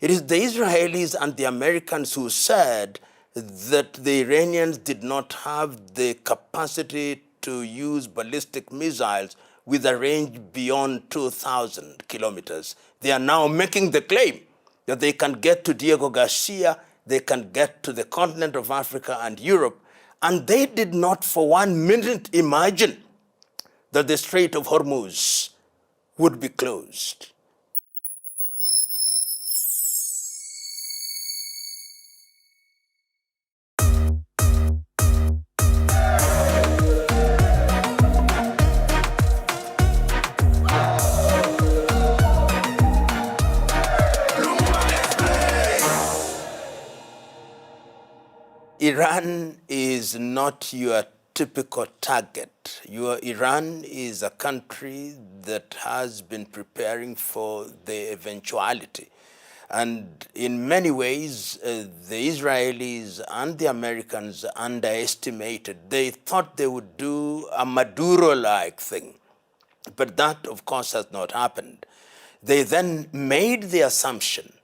It is the Israelis and the Americans who said that the Iranians did not have the capacity to use ballistic missiles with a range beyond 2,000 kilometers. They are now making the claim that they can get to Diego Garcia, they can get to the continent of Africa and Europe, and they did not for 1 minute imagine that the Strait of Hormuz would be closed. Iran is not your typical target. Iran is a country that has been preparing for the eventuality. And in many ways, the Israelis and the Americans underestimated. They thought they would do a Maduro-like thing. But that, of course, has not happened. They then made the assumption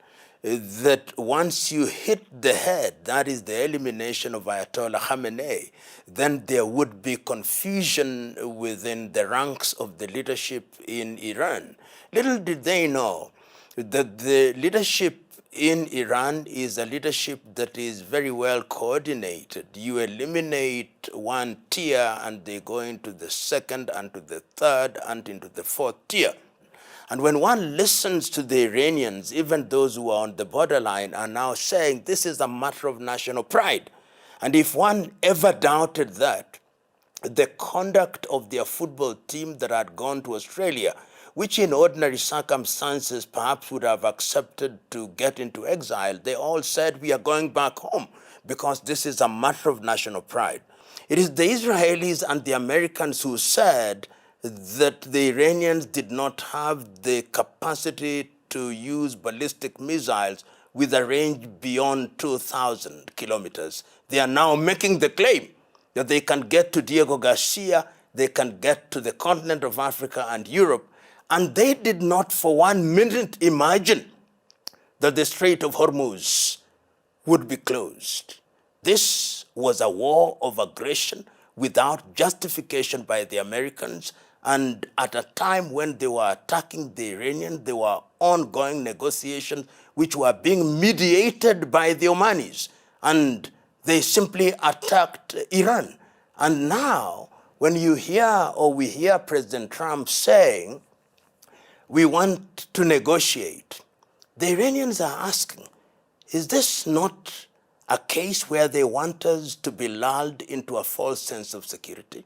that once you hit the head, that is the elimination of Ayatollah Khamenei, then there would be confusion within the ranks of the leadership in Iran. Little did they know that the leadership in Iran is a leadership that is very well coordinated. You eliminate one tier and they go into the second and to the third and into the fourth tier. And when one listens to the Iranians, even those who are on the borderline are now saying this is a matter of national pride. And if one ever doubted that, the conduct of their football team that had gone to Australia, which in ordinary circumstances perhaps would have accepted to get into exile, they all said we are going back home because this is a matter of national pride. It is the Israelis and the Americans who said that the Iranians did not have the capacity to use ballistic missiles with a range beyond 2,000 kilometers. They are now making the claim that they can get to Diego Garcia, they can get to the continent of Africa and Europe, and they did not for 1 minute imagine that the Strait of Hormuz would be closed. This was a war of aggression without justification by the Americans, and at a time when they were attacking the Iranians, there were ongoing negotiations which were being mediated by the Omanis, and they simply attacked Iran. And now, when you hear or we hear President Trump saying, we want to negotiate, the Iranians are asking, is this not a case where they want us to be lulled into a false sense of security?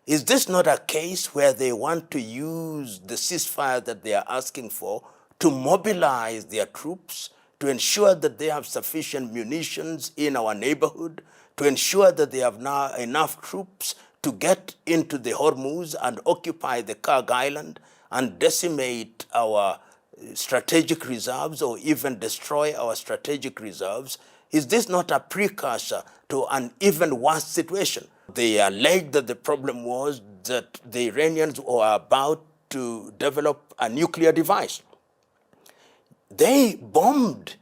Is this not a case where they want to use the ceasefire that they are asking for to mobilize their troops, to ensure that they have sufficient munitions in our neighborhood, to ensure that they have now enough troops to get into the Hormuz and occupy the Karg Island and decimate our strategic reserves or even destroy our strategic reserves? Is this not a precursor to an even worse situation? They alleged that the problem was that the Iranians were about to develop a nuclear device. They bombed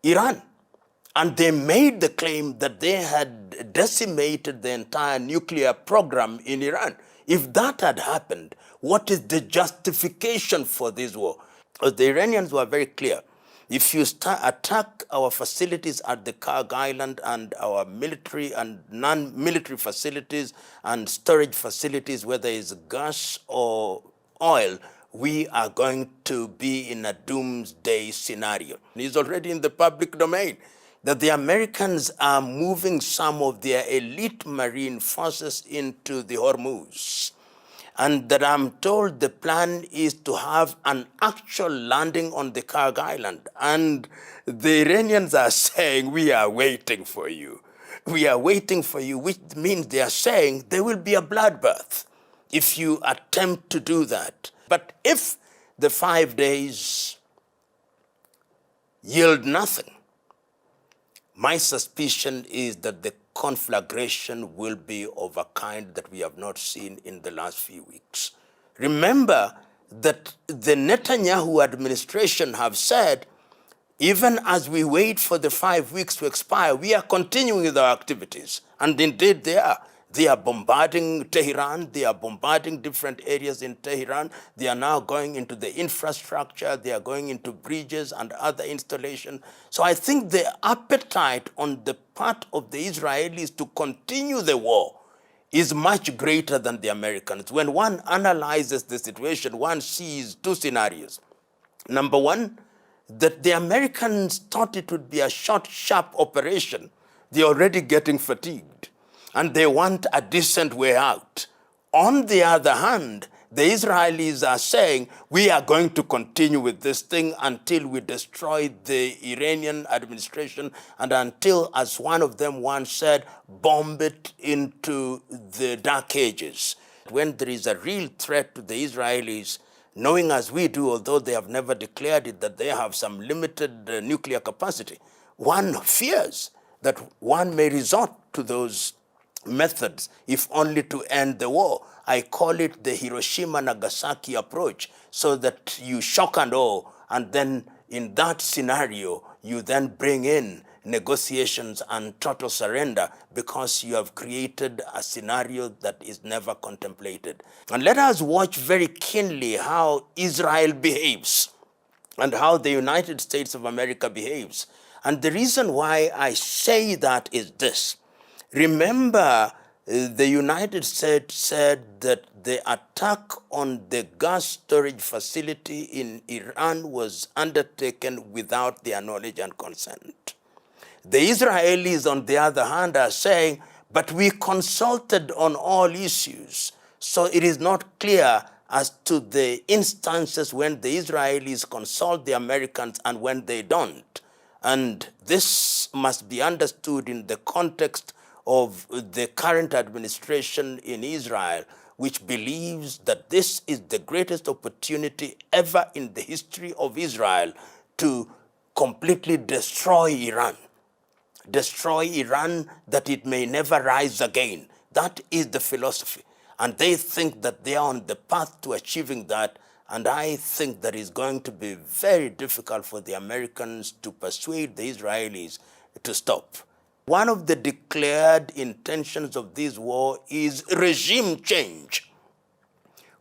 Iran, and they made the claim that they had decimated the entire nuclear program in Iran. If that had happened, what is the justification for this war? The Iranians were very clear. If you attack our facilities at the Karg Island and our military and non-military facilities and storage facilities, whether it's gas or oil, we are going to be in a doomsday scenario. It's already in the public domain that the Americans are moving some of their elite marine forces into the Hormuz. And that I'm told the plan is to have an actual landing on the Karg Island. And the Iranians are saying, we are waiting for you. We are waiting for you, which means they are saying there will be a bloodbath if you attempt to do that. But if the 5 days yield nothing, my suspicion is that the conflagration will be of a kind that we have not seen in the last few weeks. Remember that the Netanyahu administration have said Even as we wait for the 5 weeks to expire, we are continuing with our activities. And indeed they are. They are bombarding Tehran. They are bombarding different areas in Tehran. They are now going into the infrastructure. They are going into bridges and other installations. So I think the appetite on the part of the Israelis to continue the war is much greater than the Americans. When one analyzes the situation, one sees two scenarios. Number one, that the Americans thought it would be a short, sharp operation. They're already getting fatigued, and they want a decent way out. On the other hand, the Israelis are saying, we are going to continue with this thing until we destroy the Iranian administration and until, as one of them once said, bomb it into the dark ages. When there is a real threat to the Israelis, knowing as we do, although they have never declared it, that they have some limited nuclear capacity, one fears that one may resort to those methods, if only to end the war. I call it the Hiroshima-Nagasaki approach, so that you shock and awe, and then in that scenario, you then bring in negotiations and total surrender because you have created a scenario that is never contemplated. And let us watch very keenly how Israel behaves and how the United States of America behaves. And the reason why I say that is this. Remember, the United States said that the attack on the gas storage facility in Iran was undertaken without their knowledge and consent. The Israelis, on the other hand, are saying, but we consulted on all issues. So it is not clear as to the instances when the Israelis consult the Americans and when they don't. And this must be understood in the context of the current administration in Israel, which believes that this is the greatest opportunity ever in the history of Israel to completely destroy Iran. Destroy Iran that it may never rise again. That is the philosophy. And they think that they are on the path to achieving that. And I think that it's going to be very difficult for the Americans to persuade the Israelis to stop. One of the declared intentions of this war is regime change.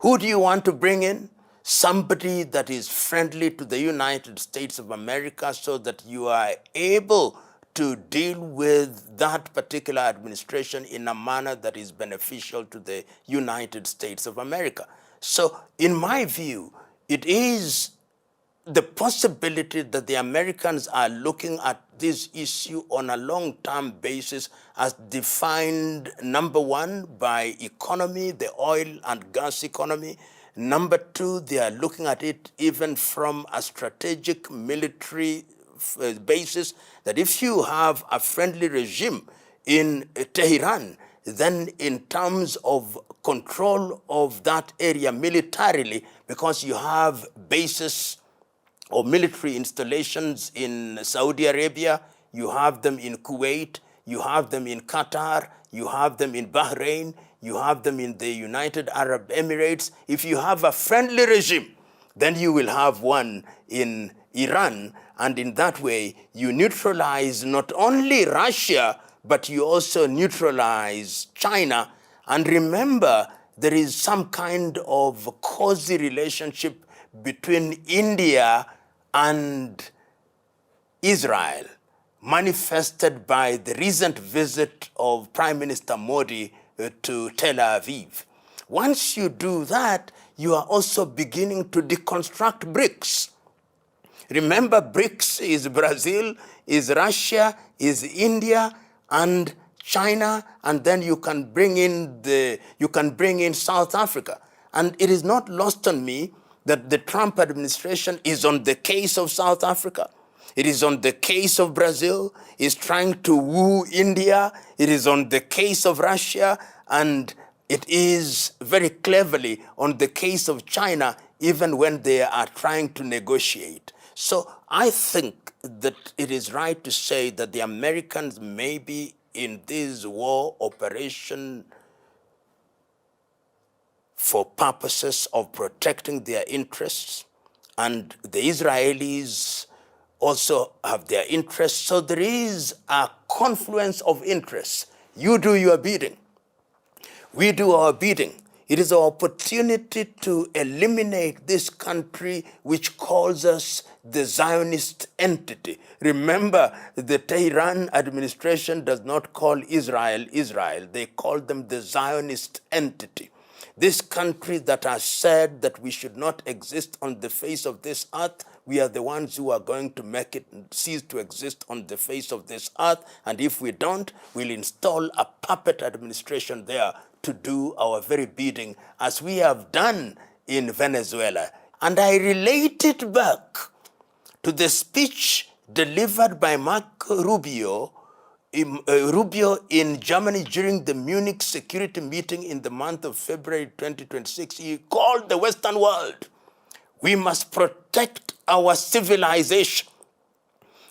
Who do you want to bring in? Somebody that is friendly to the United States of America so that you are able to deal with that particular administration in a manner that is beneficial to the United States of America. So in my view, it is the possibility that the Americans are looking at this issue on a long-term basis as defined, number one, by economy, the oil and gas economy. Number two, they are looking at it even from a strategic military basis, that if you have a friendly regime in Tehran, then in terms of control of that area militarily, because you have bases or military installations in Saudi Arabia, you have them in Kuwait, you have them in Qatar, you have them in Bahrain, you have them in the United Arab Emirates. If you have a friendly regime, then you will have one in Iran, and in that way, you neutralize not only Russia, but you also neutralize China. And remember, there is some kind of cozy relationship between India and Israel, manifested by the recent visit of Prime Minister Modi to Tel Aviv. Once you do that, you are also beginning to deconstruct BRICS. Remember, BRICS is Brazil, is Russia, is India, and China, and then you can bring in South Africa. And it is not lost on me that the Trump administration is on the case of South Africa. It is on the case of Brazil, is trying to woo India. It is on the case of Russia, and it is very cleverly on the case of China, even when they are trying to negotiate. So I think that it is right to say that the Americans may be in this war operation for purposes of protecting their interests, and the Israelis also have their interests. So there is a confluence of interests. You do your bidding. We do our bidding. It is our opportunity to eliminate this country which calls us the Zionist entity. Remember, the Tehran administration does not call Israel Israel. They call them the Zionist entity. This country that has said that we should not exist on the face of this earth, we are the ones who are going to make it cease to exist on the face of this earth. And if we don't, we'll install a puppet administration there to do our very bidding, as we have done in Venezuela. And I relate it back to the speech delivered by Marco Rubio in Germany during the Munich security meeting in the month of February 2026. He called the Western world. We must protect our civilization.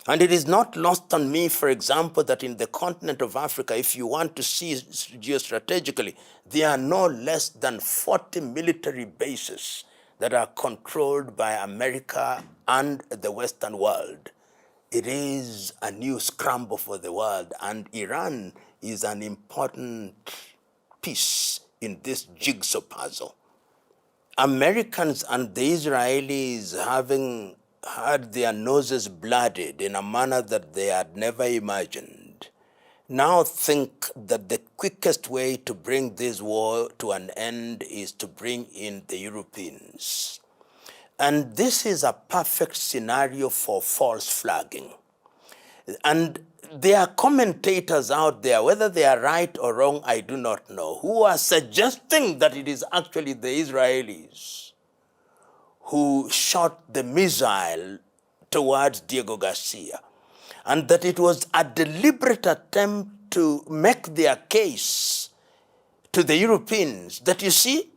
And it is not lost on me, for example, that in the continent of Africa, if you want to see geostrategically, there are no less than 40 military bases that are controlled by America and the Western world. It is a new scramble for the world, and Iran is an important piece in this jigsaw puzzle. Americans and the Israelis, having had their noses bloodied in a manner that they had never imagined, now think that the quickest way to bring this war to an end is to bring in the Europeans. And this is a perfect scenario for false flagging. And there are commentators out there, whether they are right or wrong, I do not know, who are suggesting that it is actually the Israelis who shot the missile towards Diego Garcia, and that it was a deliberate attempt to make their case to the Europeans that, you see,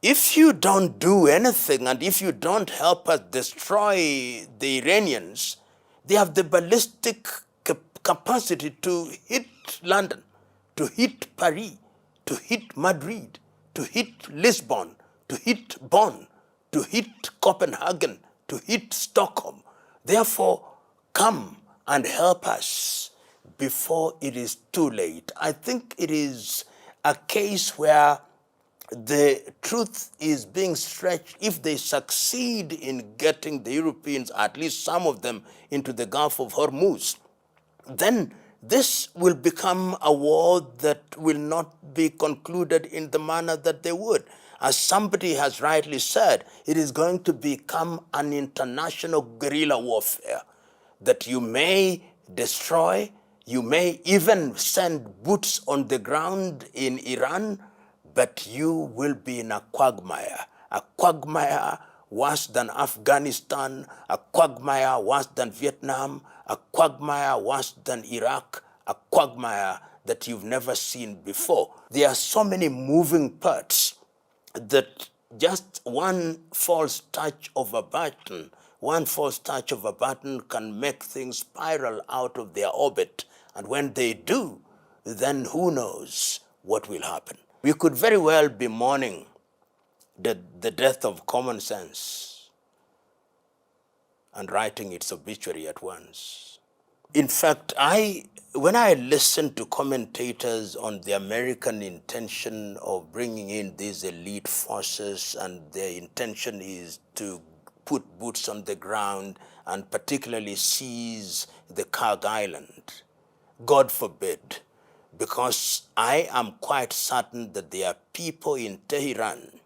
if you don't do anything and if you don't help us destroy the Iranians, they have the ballistic capacity to hit London, to hit Paris, to hit Madrid, to hit Lisbon, to hit Bonn, to hit Copenhagen, to hit Stockholm. Therefore, come and help us before it is too late. I think it is a case where the truth is being stretched. If they succeed in getting the Europeans, at least some of them, into the Gulf of Hormuz, then this will become a war that will not be concluded in the manner that they would. As somebody has rightly said, it is going to become an international guerrilla warfare that you may destroy, you may even send boots on the ground in Iran, but you will be in a quagmire worse than Afghanistan, a quagmire worse than Vietnam, a quagmire worse than Iraq, a quagmire that you've never seen before. There are so many moving parts that just one false touch of a button can make things spiral out of their orbit. And when they do, then who knows what will happen. We could very well be mourning the death of common sense and writing its obituary at once. In fact, when I listen to commentators on the American intention of bringing in these elite forces, and their intention is to put boots on the ground and particularly seize the Kag Island, God forbid, because I am quite certain that there are people in Tehran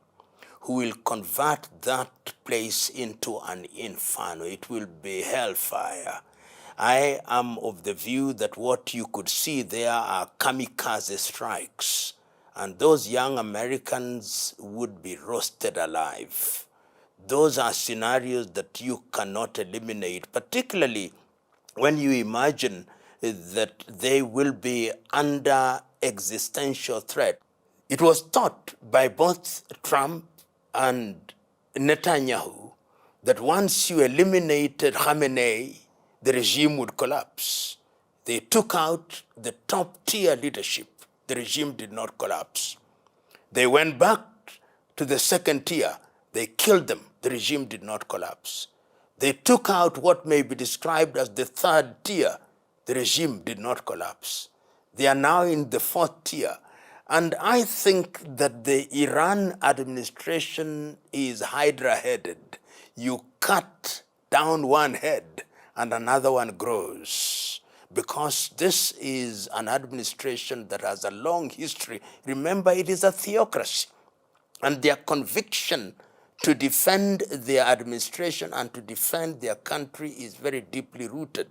who will convert that place into an inferno. It will be hellfire. I am of the view that what you could see there are kamikaze strikes, and those young Americans would be roasted alive. Those are scenarios that you cannot eliminate, particularly when you imagine that they will be under existential threat. It was thought by both Trump and Netanyahu that once you eliminated Khamenei, the regime would collapse. They took out the top-tier leadership. The regime did not collapse. They went back to the second tier. They killed them. The regime did not collapse. They took out what may be described as the third tier. The regime did not collapse. They are now in the fourth tier. And I think that the Iran administration is hydra-headed. You cut down one head and another one grows. Because this is an administration that has a long history. Remember, it is a theocracy. And their conviction to defend their administration and to defend their country is very deeply rooted.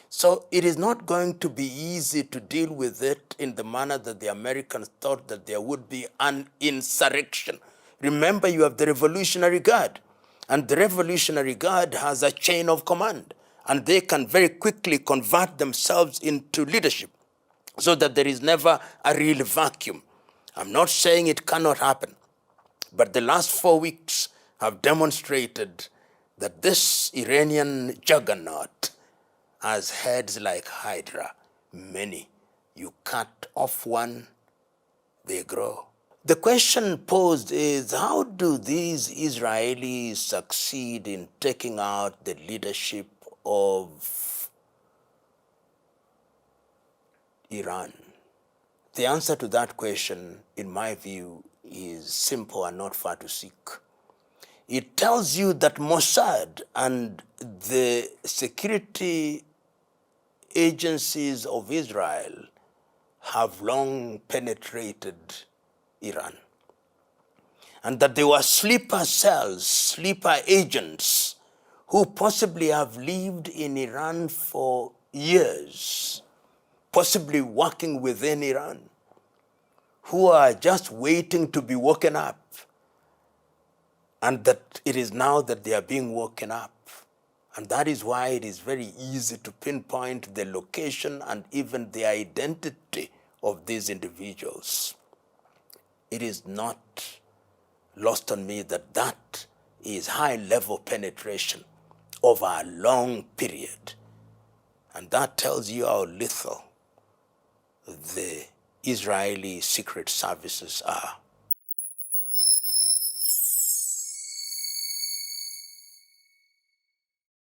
So it is not going to be easy to deal with it in the manner that the Americans thought that there would be an insurrection. Remember, you have the Revolutionary Guard, and the Revolutionary Guard has a chain of command, and they can very quickly convert themselves into leadership so that there is never a real vacuum. I'm not saying it cannot happen, but the last 4 weeks have demonstrated that this Iranian juggernaut has heads like hydra, many. You cut off one, they grow. The question posed is, how do these Israelis succeed in taking out the leadership of Iran? The answer to that question, in my view, is simple and not far to seek. It tells you that Mossad and the security agencies of Israel have long penetrated Iran, and that there were sleeper cells, sleeper agents, who possibly have lived in Iran for years, possibly working within Iran, who are just waiting to be woken up, and that it is now that they are being woken up. And that is why it is very easy to pinpoint the location and even the identity of these individuals. It is not lost on me that that is high-level penetration over a long period. And that tells you how lethal the Israeli secret services are.